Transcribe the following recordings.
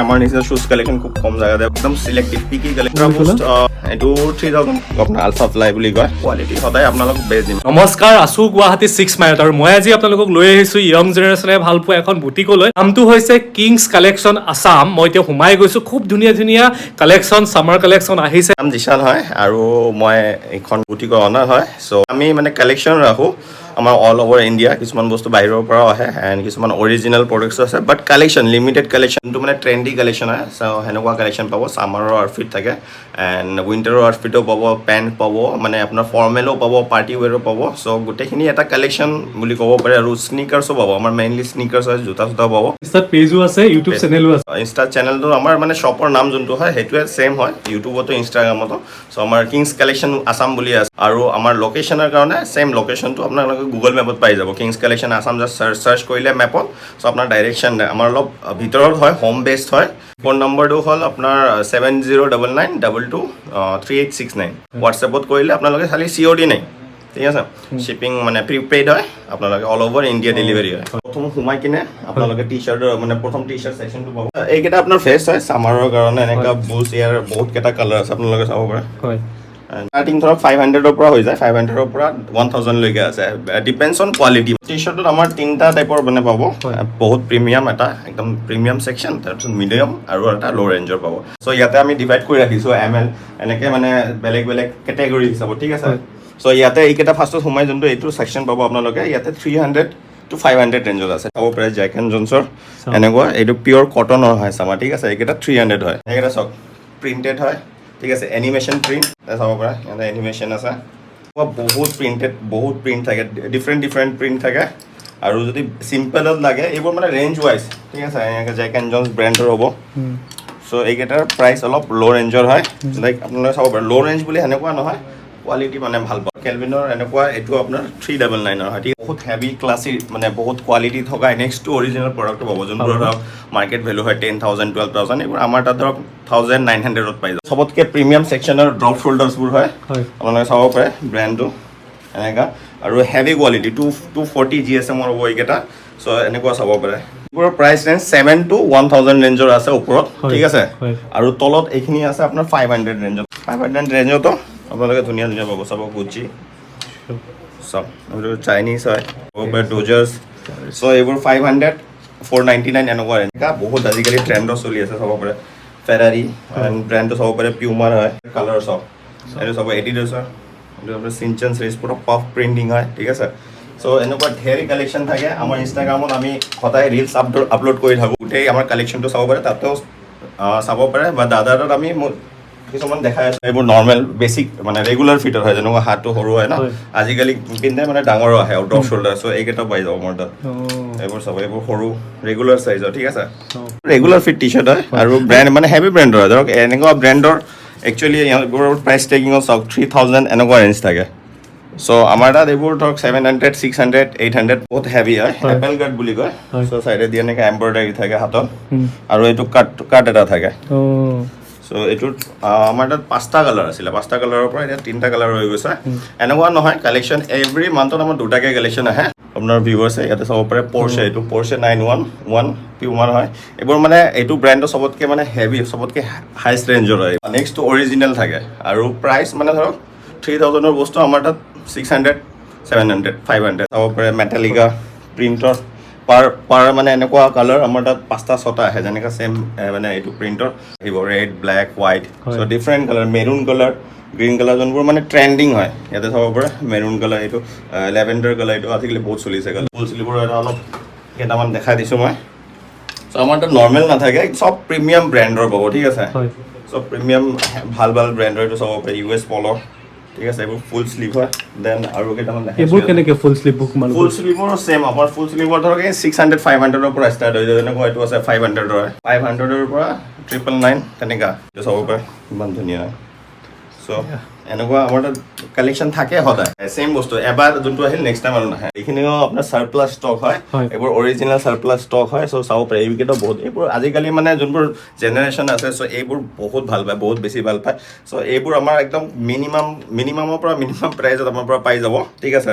আমাৰ নিচিনা shoes collection খুব কম জায়গাতে একদম সিলেক্টিভ পিকি কালেকশ্যন পোষ্ট এটো 3000 আপোনাৰ আলফা ফ্লাই বুলি কয় কোৱালিটি সদায় আপোনালোক বেছ দিম নমস্কাৰ আছো গুৱাহাটী 6 মাইলত আৰু মই আজি আপোনালোকক লৈ আহিছো ইয়ং জেনেৰেশ্যনে ভাল পোৱা এখন বুটিকলৈ নামটো হৈছে কিংছ কালেকশ্যন আসাম মই এতিয়া সোমাই গৈছো খুব ধুনীয়া ধুনীয়া কালেকশ্যন সামাৰ কালেকশ্যন আহিছে নাম জিশান হয় আৰু মই এখন বুটিকৰ অনাৰ হয় সো আমি মানে কালেকশ্যন ৰাখো আমাৰ অল ওভাৰ ইণ্ডিয়া কিছুমান বস্তু বাহিৰৰ পৰা আহে এণ্ড কিছুমান অৰিজিনেল প্ৰডাক্টছ আছে বাট কালেকশ্যন লিমিটেড কালেকশ্যনটো মানে ট্ৰেণ্ডি কালেকশ্যন হয় চ' সেনেকুৱা কালেকশ্যন পাব ছামাৰৰ আউটফিট থাকে এণ্ড উইণ্টাৰৰ আউটফিটো পাব পেণ্ট পাব মানে আপোনাৰ ফৰ্মেলো পাব পাৰ্টি ৱেৰো পাব চ' গোটেইখিনি এটা কালেকশ্যন বুলি ক'ব পাৰে আৰু স্নিকাৰ্ছো পাব আমাৰ মেইনলি স্নিকাৰ্ছ হয় জোতা চোতা পাব ইনষ্টাত পেজো আছে ইউটিউব চেনেলো আছে ইনষ্টা চেনেলটো আমাৰ মানে শ্বপৰ নাম যোনটো হয় সেইটোৱে ছেম হয় ইউটিউবতো ইনষ্টাগ্ৰামতো চ' আমাৰ কিংছ কালেকশ্যন আসাম বুলি আছে আৰু আমাৰ লোকেশ্যনৰ কাৰণে ছেম লোকেশ্যনটো আপোনালোকে গুগল মেপত পাই যাব kings collection Assam just search কৰিলে মেপত চ' আপোনাৰ ডাইৰেকশ্যন দিয়ে আমাৰ অলপ ভিতৰত হয় হোম বেছড হয় ফোন নম্বৰটো হ'ল আপোনাৰ 7099223869 হোৱাটছএপত কৰিলে আপোনালোকে খালি COD নাই ঠিক আছে শ্বিপিং মানে প্ৰিপেইড হয় আপোনালোকে অল ওভাৰ ইণ্ডিয়া ডেলিভাৰী হয় প্ৰথম সোমাই কিনে আপোনালোকে টি চাৰ্টৰ মানে প্ৰথম টি চাৰ্ট ছেকশ্যনটো পাব এইকেইটা আপোনাৰ ফ্ৰেছ হয় ছামাৰৰ কাৰণে এনেকুৱা বুজ ইয়াৰ বহুত কেইটা কালাৰ আছে আপোনালোকে চাব পাৰে হয় ষ্টাৰ্টিং ধৰক 500ৰ পৰা হৈ যায় 500ৰ পৰা 1000 লৈকে আছে ডিপেণ্ডছ অন কোৱালিটি টি চাৰ্টত আমাৰ তিনিটা টাইপৰ মানে পাব বহুত প্ৰিমিয়াম এটা একদম প্ৰিমিয়াম ছেকশ্যন তাৰপিছত মিডিয়াম আৰু এটা ল' ৰেঞ্জৰ পাব চ' ইয়াতে আমি ডিভাইড কৰি ৰাখিছোঁ ML এনেকৈ মানে বেলেগ বেলেগ কেটেগৰী হিচাপত ঠিক আছে চ' ইয়াতে এইকেইটা ফাৰ্ষ্টত সোমাই যোনটো এইটো ছেকশ্যন পাব আপোনালোকে ইয়াতে 300 to 500 ৰেঞ্জত আছে চাব পাৰে জেক এণ্ড জনছৰ এনেকুৱা এইটো পিয়'ৰ কটনৰ হয় চামা ঠিক আছে এইকেইটা 300 হয় এইকেইটা চাওক প্ৰিণ্টেড হয় ঠিক আছে এনিমেশ্যন প্ৰিণ্ট চাব পাৰে ইয়াতে এনিমেশ্যন আছে বহুত প্ৰিণ্ট থাকে ডিফাৰেণ্ট প্ৰিণ্ট থাকে আৰু যদি চিম্পলত লাগে এইবোৰ মানে ৰেঞ্জ ৱাইজ ঠিক আছে এনেকৈ জেক এণ্ড জনছ ব্ৰেণ্ডৰ হ'ব চ' এইকেইটাৰ প্ৰাইচ অলপ ল' ৰেঞ্জৰ হয় লাইক আপোনালোকে চাব পাৰে ল' ৰেঞ্জ বুলি সেনেকুৱা নহয় কোৱালিটি মানে ভাল পাব কেলভিনৰ এনেকুৱা এইটো আপোনাৰ 399 হয় ঠিক বহুত হেভি ক্লাছী মানে বহুত কোৱালিটি থকা নেক্সট টু অৰিজিনেল প্ৰডাক্টটো পাব যোনবোৰ ধৰক মাৰ্কেট ভেলু হয় 10,000 12,000 এইবোৰ আমাৰ তাত ধৰক 1900ত পাই যাব চবতকৈ প্ৰিমিয়াম ছেকশ্যনৰ ড্ৰপ শোল্ডাৰ্ছবোৰ হয় আপোনালোকে চাব পাৰে ব্ৰেণ্ডটো এনেকুৱা আৰু হেভি কোৱালিটি 240 GSM হ'ব এইকেইটা চ' এনেকুৱা চাব পাৰে এইবোৰৰ প্ৰাইচ ৰেঞ্জ 7 to 1000 ৰেঞ্জৰ আছে ওপৰত ঠিক আছে আৰু তলত এইখিনি আছে আপোনাৰ 500 ৰেঞ্জত 500 ৰেঞ্জতো আপোনালোকে ধুনীয়া ধুনীয়া পাব চাব গুচি চব এইবোৰ চাইনিজ হয় ডোজাৰ্ছ চ' এইবোৰ 500 499 এনেকুৱা এনেকুৱা বহুত আজিকালি ট্ৰেণ্ডত চলি আছে চাব পাৰে ফেৰাৰী ব্ৰেণ্ডটো চাব পাৰে পিউমাৰ হয় কালাৰ চব এইটো চাব এডিডাছৰ এইটো আপোনাৰ চিনচেন চিৰিজ পুৰা পাফ প্ৰিণ্টিং হয় ঠিক আছে চ' এনেকুৱা ঢেৰ কালেকশ্যন থাকে আমাৰ ইনষ্টাগ্ৰামত আমি সদায় ৰিলছ আপলোড কৰি থাকোঁ গোটেই আমাৰ কালেকশ্যনটো চাব পাৰে তাতেও চাব পাৰে বা দাদাৰ তাত আমি কিছুমান দেখাই আছোঁ এইবোৰ নৰ্মেল বেছিক মানে ৰেগুলাৰ ফিটৰ হয় যেনেকুৱা হাতটো সৰু হয় ন আজিকালি পিন্ধে মানে ডাঙৰো আহে আউট অফ শোল্ডাৰ চ' এইকেইটা পাই যাব মোৰ তাত এইবোৰ চাব এইবোৰ সৰু ৰেগুলাৰ চাইজৰ ঠিক আছে ৰেগুলাৰ ফিট টি চাৰ্ট হয় আৰু ব্ৰেণ্ড মানে হেভি ব্ৰেণ্ডৰ হয় ধৰক এনেকুৱা ব্ৰেণ্ডৰ একচুৱেলি এইবোৰৰ প্ৰাইচ টেকিঙত চাওক 3000 এনেকুৱা ৰেঞ্জ থাকে চ' আমাৰ তাত এইবোৰ ধৰক 700 600 800 বহুত হেভি হয় এপেল কাট বুলি কয় চ' চাইডেদি এনেকৈ এম্ব্ৰইডাৰী থাকে হাতত আৰু এইটো কাট এটা থাকে চ' এইটোত আমাৰ তাত 5টা কালাৰ আছিলে 5টা কালাৰৰ পৰা এতিয়া 3টা কালাৰ হৈ গৈছে এনেকুৱা নহয় কালেকশ্যন এভৰি মান্থত আমাৰ 2টাকে কালেকশ্যন আহে আপোনাৰ ভিউৱাৰ্ছে ইয়াতে চাব পাৰে পৰ্ছে এইটো পৰ্ছে 911 পিউমাৰ হয় এইবোৰ মানে এইটো ব্ৰেণ্ডৰ চবতকৈ মানে হেভি চবতকৈ হাইষ্ট ৰেঞ্জৰ হয় নেক্সট অৰিজিনেল থাকে আৰু প্ৰাইচ মানে ধৰক 3000ৰ বস্তু আমাৰ তাত 600 700 500 চাব পাৰে মেটালিকা প্ৰিণ্টৰ পাৰ মানে এনেকুৱা কালাৰ আমাৰ তাত 5টা 6টা আহে যেনেকৈ ছেম মানে এইটো প্ৰিণ্টৰ আহিব red black white so' different colour maroon colour green colour যোনবোৰ মানে ট্ৰেণ্ডিং হয় ইয়াতে চাব পাৰে মেৰুণ কালাৰ এইটো লেভেণ্ডাৰ কালাৰ এইটো আজিকালি বহুত চলিছে কালাৰ ফুল চুলিবোৰ এটা অলপ কেইটামান দেখাই দিছোঁ মই চ' আমাৰ তাত নৰ্মেল নাথাকে চব প্ৰিমিয়াম ব্ৰেণ্ডৰ পাব ঠিক আছে চব প্ৰিমিয়াম ভাল ব্ৰেণ্ডৰ এইটো চাব পাৰে US পল' ঠিক আছে এইবোৰ ফুল স্লিভ হয় দেন আৰু কেইটামান দেখাই এইবোৰ কেনেকৈ ফুল স্লিভ বুক মানে ফুল স্লিভৰো ছেম আমাৰ ফুল স্লিভৰ ধৰক 600 500ৰ পৰা ষ্টাৰ্ট হৈ যায় যেনেকুৱা এইটো আছে 500ৰ হয় 500ৰ পৰা 999 তেনেকুৱা এইটো চাব পাৰে ইমান ধুনীয়া হয় চ' এনেকুৱা আমাৰ তাত কালেকশ্যন থাকে সদায় ছেম বস্তু এবাৰ যোনটো আহিল নেক্সট টাইম আৰু নাহে এইখিনিও আপোনাৰ চাৰপ্লাছ ষ্টক হয় এইবোৰ অৰিজিনেল চাৰপ্লাছ ষ্টক হয় চ' চাব পাৰে এইকেইটা বহুত এইবোৰ আজিকালি মানে যোনবোৰ জেনেৰেশ্যন আছে চ' এইবোৰ বহুত ভাল পায় বহুত বেছি ভাল পায় চ' এইবোৰ আমাৰ একদম মিনিমামৰ পৰা মিনিমাম প্ৰাইজত আমাৰ পৰা পাই যাব ঠিক আছে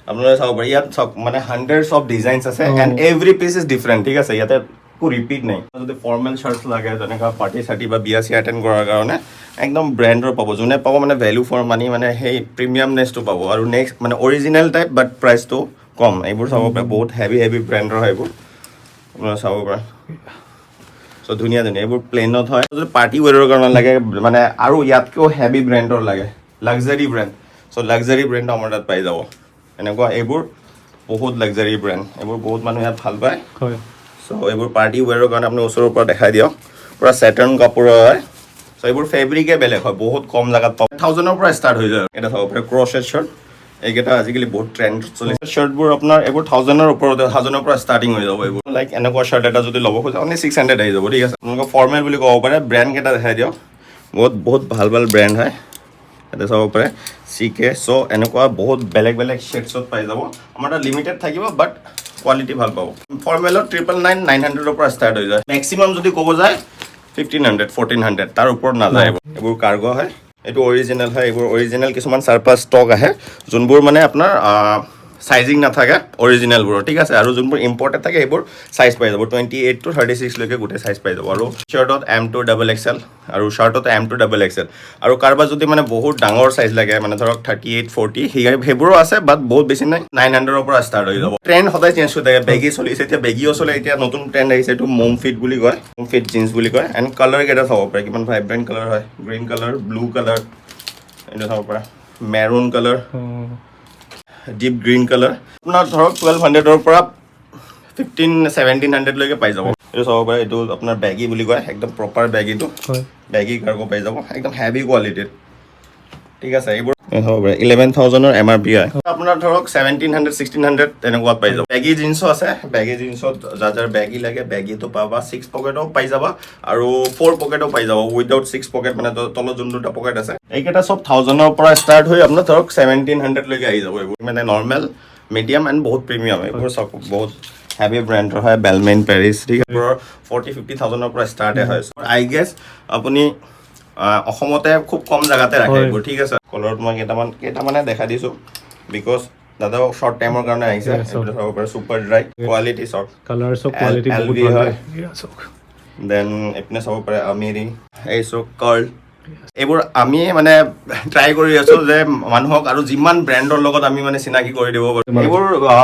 আপোনালোকে চাব পাৰে ইয়াত চাওক মানে হাণ্ড্ৰেডছ অফ ডিজাইনছ আছে and every piece is different ঠিক আছে ইয়াতে একো ৰিপিট নাই যদি ফৰ্মেল শ্বাৰ্টছ লাগে যেনেকুৱা পাৰ্টি চাৰ্টি বা বিয়া চিয়া এটেণ্ড কৰাৰ কাৰণে একদম ব্ৰেণ্ডৰ পাব যোনে পাব মানে ভেলু ফৰ মানি মানে সেই প্ৰিমিয়ামনেছটো পাব আৰু নেক্সট মানে অৰিজিনেল টাইপ বাট প্ৰাইচটো কম এইবোৰ চাব পাৰে বহুত হেভি ব্ৰেণ্ডৰ হয় এইবোৰ আপোনাৰ চাব পাৰে চ' ধুনীয়া এইবোৰ প্লেইনত হয় যদি পাৰ্টি ৱেৰৰ কাৰণে লাগে মানে আৰু ইয়াতকৈও হেভি ব্ৰেণ্ডৰ লাগে লাক্সাৰী ব্ৰেণ্ড চ' লাক্সাৰী ব্ৰেণ্ড আমাৰ তাত পাই যাব এনেকুৱা এইবোৰ বহুত লাক্সাৰী ব্ৰেণ্ড এইবোৰ বহুত মানুহে ইয়াত ভাল পায় হয় চ' এইবোৰ পাৰ্টি ৱেৰৰ কাৰণে আপুনি ওচৰৰ পৰা দেখাই দিয়ক পূৰা চেটাৰ্ণ কাপোৰৰ হয় চ' এইবোৰ ফেব্ৰিকে বেলেগ হয় বহুত কম জেগাত পাব 1000ৰ পৰা ষ্টাৰ্ট হৈ যায় এটা চাব পাৰে ক্ৰছেট শ্বাৰ্ট এইকেইটা আজিকালি বহুত ট্ৰেণ্ড চলিছে শ্বাৰ্টবোৰ আপোনাৰ এইবোৰ 1000ৰ ওপৰতে 1000ৰ পৰা ষ্টাৰ্টিং হৈ যাব এইবোৰ লাইক এনেকুৱা শ্বাৰ্ট এটা যদি ল'ব খোজে আপুনি 600 আহি যাব ঠিক আছে আপোনালোকৰ ফৰ্মেল বুলি ক'ব পাৰে ব্ৰেণ্ড কেইটা দেখাই দিয়ক বহুত ভাল ব্ৰেণ্ড হয় ইয়াতে চাব পাৰে CK চ' এনেকুৱা বহুত বেলেগ শ্বেডছত পাই যাব আমাৰ তাত লিমিটেড থাকিব বাট কোৱালিটি ভাল পাব ফৰ্মেলত 999 900ৰ পৰা ষ্টাৰ্ট হৈ যায় মেক্সিমাম যদি ক'ব যায় 1500 1400 তাৰ ওপৰত নাযায় এইবোৰ কাৰ্গো হয় এইটো অৰিজিনেল হয় এইবোৰ অৰিজিনেল কিছুমান চাৰপাছ ষ্টক আহে যোনবোৰ মানে আপোনাৰ সাইজিং নাথাকে অৰিজিনেলবোৰৰ ঠিক আছে আৰু যোনবোৰ ইম্পৰ্টেড থাকে এইবোৰ সাইজ পাই যাব 28 to 36 লৈকে গোটেই সাইজ পাই যাব আৰু শ্বাৰ্টত M2 XXL আৰু শ্বাৰ্টত M2 XXL আৰু কাৰোবাৰ যদি মানে বহুত ডাঙৰ সাইজ লাগে মানে ধৰক 38 40 সেইবোৰো আছে বাট বহুত বেছি নাই 900ৰ পৰা ষ্টাৰ্ট হৈ যাব ট্ৰেণ্ড সদায় চেঞ্জ হৈ থাকে বেগি চলিছে এতিয়া বেগিও চলে এতিয়া নতুন ট্ৰেণ্ড আহিছে এইটো মোম ফিট বুলি কয় মোম ফিট জিন্স বুলি কয় এণ্ড কালাৰ কেইটা চাব পাৰে কিমান ভাইব্ৰেণ্ট কালাৰ হয় গ্ৰীণ কালাৰ ব্লু কালাৰ এইটো চাব পাৰে maroon colour deep green colour আপোনাৰ ধৰক 1200ৰ পৰা 1700 লৈকে পাই যাব এইটো চাব পাৰে এইটো আপোনাৰ বেগি বুলি কয় একদম প্ৰপাৰ বেগিটো বেগি কাৰ্গো পাই যাব একদম হেভি কোৱালিটিৰ ঠিক আছে এইবোৰ চাব পাৰে 11000ৰ MRP হয় আপোনাৰ ধৰক 1700 1600 তেনেকুৱাত পাই যাব বেগি জিন্সো আছে বেগি জিন্সত যাৰ বেগি লাগে বেগিটো পাবা 6 পকেটও পাই যাবা আৰু 4 পকেটও পাই যাব উইদাউট 6 পকেট মানে তলত যোন দুটা পকেট আছে এইকেইটা সব 1000ৰ পৰা ষ্টাৰ্ট হৈ আপোনাৰ ধৰক 1700 লৈকে আহি যাব এইবোৰ মানে নৰ্মেল মিডিয়াম এণ্ড বহুত প্ৰিমিয়াম এইবোৰ সব বহুত হেভি ব্ৰেণ্ডৰ হয় বেলমেন পেৰিছ ঠিক আছে 40-50,000ৰ পৰা ষ্টাৰ্টে হয় আই গেছ আপুনি অসমতে খুব কম জায়গাতে ৰাখে এইবোৰ ঠিক আছে কলাৰত মই কেইটামানে দেখা দিছোঁ বিকজ দাদা শ্বৰ্ট টাইমৰ কাৰণে আহিছে এইটো চাব পাৰে super dry quality short colour সব কোৱালিটি বহুত ভাল হয় দেন এইপিনে চাব পাৰে আমিৰি এই চক কাৰ্ল এইবোৰ আমি মানে ট্ৰাই কৰি আছো যে মানুহক আৰু যিমান ব্ৰেণ্ডৰ লগত আমি মানে চিনাকি কৰি দিব পাৰো এইবোৰ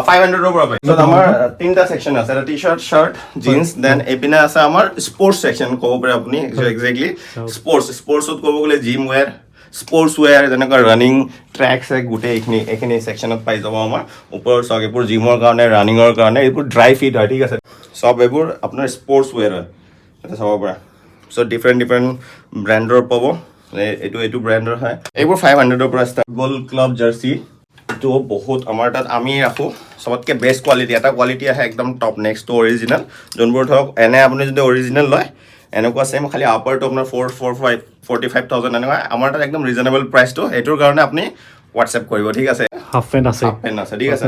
500ৰ পৰা পাই পিছত আমাৰ তিনটা সেকশন আছে এটা টি-শাৰ্ট শাৰ্ট জিন্স দেন এইপিনে আছে আমাৰ স্পৰ্টছ সেকশন ক'ব পাৰে আপুনি এক্স্যাক্টলি স্পৰ্টছত ক'ব গ'লে জিম ৱেৰ স্পৰ্টছ ৱেৰ যেনেকুৱা ৰানিং ট্ৰেক চেক গোটেই এইখিনি সেকশনত পাই যাব আমাৰ ওপৰৰ চক এইবোৰ জিমৰ কাৰণে ৰানিঙৰ কাৰণে এইবোৰ ড্ৰাই ফিট হয় ঠিক আছে সব এইবোৰ আপোনাৰ স্পৰ্টছ ৱেৰ হয় এটা চাব পাৰে চ' ডিফাৰেণ্ট ব্ৰেণ্ডৰ পাব এইটো ব্ৰেণ্ডৰ হয় এইবোৰ 500ৰ পৰা ষ্টাৰ্ট গ'ল ক্লাব জাৰ্চি এইটো বহুত আমাৰ তাত আমি ৰাখোঁ চবতকৈ বেষ্ট কোৱালিটি এটা কোৱালিটি আহে একদম টপ নেক্সটটো অৰিজিনেল যোনবোৰ ধৰক এনে আপুনি যদি অৰিজিনেল লয় এনেকুৱা চেম খালি আপাৰটো আপোনাৰ 45,000 এনেকুৱা আমাৰ তাত একদম ৰিজনেবল প্ৰাইচটো এইটোৰ কাৰণে আপুনি হোৱাটছএপ কৰিব ঠিক আছে হাফ পেণ্ট আছে ঠিক আছে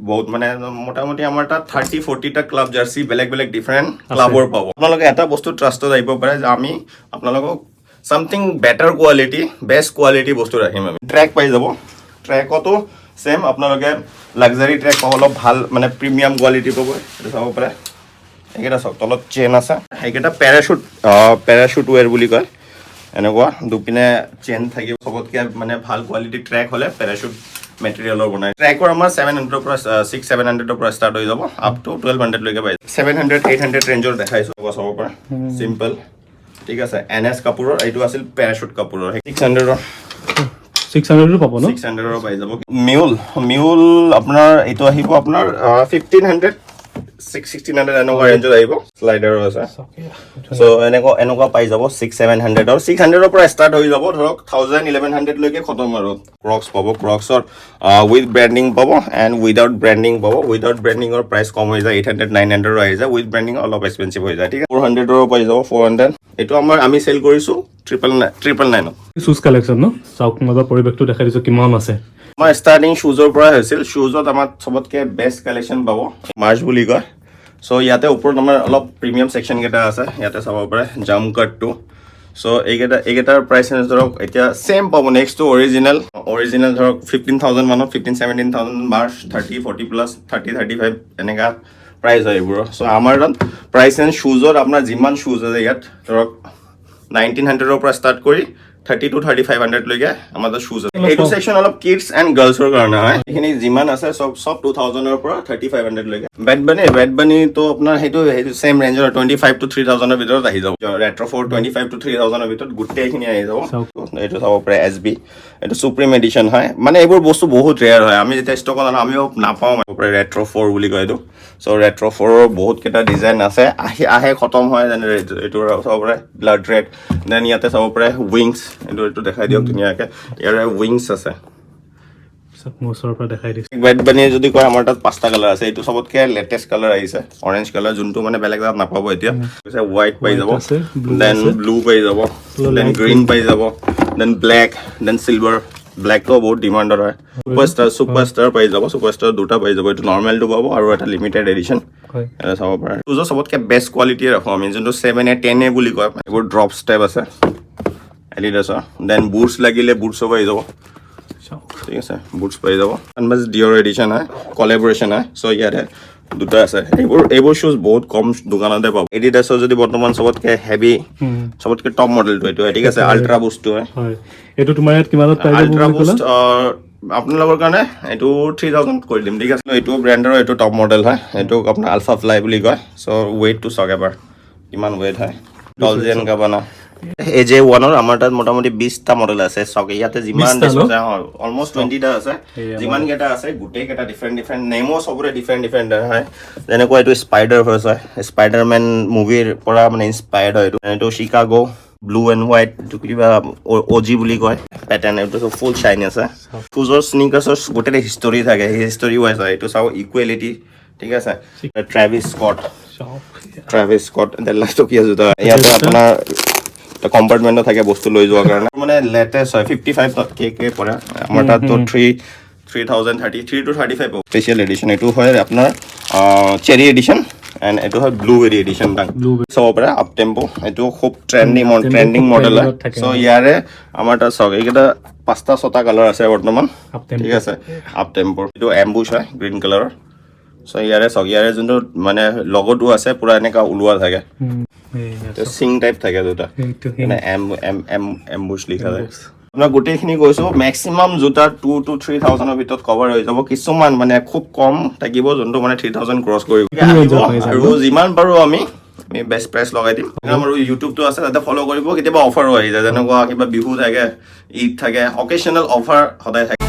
বহুত মানে মোটামুটি আমাৰ তাত 30-40টা ক্লাব জাৰ্চি বেলেগ ডিফাৰেণ্ট ক্লাবৰ পাব আপোনালোকে এটা বস্তু ট্ৰাষ্টত আহিব পাৰে যে আমি আপোনালোকক something better quality best quality বস্তু ৰাখিম আমি ট্ৰেক পাই যাব ট্ৰেকতো সেম আপোনালোকে লাক্সাৰী ট্ৰেক পাব অলপ ভাল মানে প্ৰিমিয়াম কোৱালিটি পাব এইটো চাব পাৰে এইকেইটা চাওক তলত চেইন আছে সেইকেইটা পেৰাশুট ৱেৰ বুলি কয় এনেকুৱা দুপিনে চেইন থাকিব চবতকৈ মানে ভাল কোৱালিটি ট্ৰেক হ'লে পেৰাশুট মেটেৰিয়েলৰ বনায় ট্ৰেকৰ আমাৰ 700ৰ পৰা 600-700ৰ পৰা ষ্টাৰ্ট হৈ যাব আপ টু 1200 লৈকে পাই 700-800 ৰেঞ্জৰ দেখাইছোঁ চাব পৰা চিম্পল ঠিক আছে NS কাপোৰৰ এইটো আছিল পেৰাশুট কাপোৰৰ 600ৰো পাব ন 600ৰ পাই যাব মিউল আপোনাৰ এইটো আহিব আপোনাৰ 1500 1600 এনেকুৱা ৰেঞ্জত আহিব স্লাইডাৰো আছে সো এনেকুৱা পাই যাব 600-700 আৰু 600ৰ পৰা ষ্টাৰ্ট হৈ যাব ধৰক 1000-1100 লৈকে খতম আৰু ক্ৰক্স পাব ক্ৰক্সৰ উইথ ব্ৰেণ্ডিং পাব এণ্ড উইদাউট ব্ৰেণ্ডিং পাব উইদাউট ব্ৰেণ্ডিঙৰ প্ৰাইচ কম হৈ যায় 800-900 আহি যায় উইথ ব্ৰেণ্ডিং অলপ এক্সপেঞ্চিভ হৈ যায় ঠিক আছে 400ৰো পাই যাব 400 এইটো আমি চেল কৰিছোঁ 999 শুজ কালেকশ্যন ন চাওক মাজৰ পৰিৱেশটো দেখাই দিছোঁ কিমান আছে আমাৰ ষ্টাৰ্টিং শ্বুজৰ পৰা হৈছিল শ্বুজত আমাৰ চবতকৈ বেষ্ট কালেকশ্যন পাব মাৰ্চ বুলি কয় চ' ইয়াতে ওপৰত আমাৰ অলপ প্ৰিমিয়াম ছেকশ্যন কেইটা আছে ইয়াতে চাব পাৰে জাম্প কাটটো চ' এইকেইটাৰ প্ৰাইচ ধৰক এতিয়া চেম পাব নেক্সটটো অৰিজিনেল ধৰক 15,000 মানত 15-17,000 মাৰ্চ 30-40 প্লাছ 30-35 এনেকুৱা প্ৰাইচ হয় এইবোৰৰ চ' আমাৰ তাত প্ৰাইচ এণ্ড শ্বুজত আপোনাৰ যিমান শ্বুজ আছে ইয়াত ধৰক 1900ৰ পৰা ষ্টাৰ্ট কৰি 30 to 3500 লৈকে আমাৰ তাত শ্বুজ আছে এইটো সেকশ্যন অলপ কিডছ এণ্ড গাৰ্লছৰ কাৰণে হয় এইখিনি যিমান আছে চব 2000ৰ পৰা 3500 লৈকে বেড বানি তো আপোনাৰ সেইটো সেম ৰেঞ্জৰ 25 to 3000ৰ ভিতৰত আহি যাব ৰেট্ৰ' 4 25 to 3000ৰ ভিতৰত গোটেইখিনি আহি যাব এইটো চাব পাৰে SB এইটো সুপ্ৰিম এডিশ্যন হয় মানে এইবোৰ বস্তু বহুত ৰেয়াৰ হয় আমি যেতিয়া ষ্টকত আনো আমিও নাপাওঁ ৰেট্ৰ' 4 বুলি কয় এইটো চ' ৰেট্ৰ' 4ৰ বহুত কেইটা ডিজাইন আছে আহে খতম হয় যেনে এইটো চাব পাৰে ব্লাড ৰেড দেন ইয়াতে চাব পাৰে উইংছ এইটো দেখাই দিয়ক ধুনীয়াকৈ ইয়াৰে উইংছ আছে মোচৰ পৰা দেখাই দিছে বেড বানি যদি কয় আমাৰ তাত 5টা কালাৰ আছে এইটো চবতকে লেটেষ্ট কালাৰ আহিছে অৰেঞ্জ কালাৰ যোনটো মানে বেলেগ জেগাত নাপাব এতিয়া হোৱাইট পাই যাব দেন ব্লু পাই যাব দেন গ্ৰীণ পাই যাব দেন ব্লেক দেন চিলভাৰ ব্লেকটো বহুত ডিমাণ্ডৰ হয় ছুপাৰষ্টাৰ পাই যাব ছুপাৰষ্টাৰ দুটা পাই যাব এইটো নৰ্মেলটো পাব আৰু এটা লিমিটেড এডিশ্যন এটা চাব পাৰে শ্বুজৰ চবতকে বেষ্ট কোৱালিটিয়ে ৰাখোঁ আমি যোনটো 7A 10A বুলি কয় এইবোৰ ড্ৰপ ষ্টেপ আছে এডিডাছৰ দেন বুটছ লাগিলে বুটছো পাই যাব ঠিক আছে বুটছ পাই যাব আনবাজ ডিঅ'ৰ এডিশ্যন হয় কলেবৰেশ্যন হয় চ' ইয়াতে দুটা আছে এইবোৰ শ্বুজ বহুত কম দোকানতে পাব এডিডাছৰ যদি বৰ্তমান চবতকে হেভি চবতকে টপ মডেলটো এইটো ঠিক আছে আল্ট্ৰা বুষ্টটো হয় এইটো তোমাৰ ইয়াত কিমানত পাই যাব আল্ট্ৰা বুষ্ট আপোনালোকৰ কাৰণে এইটো 3000 কৰি দিম ঠিক আছে এইটো ব্ৰেণ্ডৰ এইটো টপ মডেল হয় এইটো আপোনাৰ আলফা ফ্লাই বুলি কয় চ' ৱেইটটো চাওক এবাৰ কিমান ৱেইট হয় টলজেন কাবানা AJ1ৰ আমাৰ তাত মোটামুটি 20টা মডেল আছে চাওক ইয়াতে যিমান আছে অলমষ্ট 20টা আছে যিমান কেইটা আছে গোটেই কেইটা ডিফাৰেণ্ট নেমো চবৰে ডিফাৰেণ্ট হয় যেনেকুৱা এইটো স্পাইডাৰ ভাৰ্চ হয় স্পাইডাৰমেন মুভিৰ পৰা মানে ইনস্পায়াৰ্ড হয় এইটো চিকাগো ব্লু এণ্ড হোৱাইট এইটো কিবা OG বুলি কয় পেটাৰ্ণ এইটো ফুল চাইন আছে শ্বুজৰ স্নিকাৰ্ছৰ গোটেই হিষ্টৰী থাকে হিষ্টৰী ৱাইজ হয় এইটো চাওক ইকুৱেলিটি ঠিক আছে ট্ৰেভিছ স্কট লাষ্টটো কি আছে ইয়াতে আপোনাৰ কম্পাৰ্টমেণ্টত থাকে বস্তু লৈ যোৱাৰ কাৰণে মানে লেটেষ্ট হয় 55K পৰে আমাৰ তাততো 3033 to 35 স্পেচিয়েল এডিশ্যন এইটো হয় আপোনাৰ চেৰি এডিশ্যন এণ্ড এইটো হয় ব্লুবেৰী এডিশ্যন চাব পাৰে আপ টেম্পো এইটো খুব ট্ৰেণ্ডিং মডেল হয় চ' ইয়াৰে আমাৰ তাত চাওক এইকেইটা 5টা 6টা কালাৰ আছে বৰ্তমান ঠিক আছে আপ টেম্পোৰ এইটো এম্বুছ হয় গ্ৰীণ কালাৰৰ চ' ইয়াৰে চাওক ইয়াৰে যোনটো মানে লগটো আছে পুৰা এনেকা ওলোৱা থাকে সিং টাইপ থাকে দুটা এম্বুছ লিখা যায় আপোনাৰ গোটেইখিনি কৈছোঁ মেক্সিমাম জোতা 2 to 3000ৰ ভিতৰত কভাৰ হৈ যাব কিছুমান মানে খুব কম থাকিব যোনটো মানে 3000 ক্ৰছ কৰিব আৰু যিমান পাৰোঁ আমি বেষ্ট প্ৰাইচ লগাই দিম আৰু ইউটিউবটো আছে তাতে ফ'ল' কৰিব কেতিয়াবা অফাৰো আহি যায় যেনেকুৱা কিবা বিহু থাকে ঈদ থাকে অকেশ্যনেল অফাৰ সদায় থাকে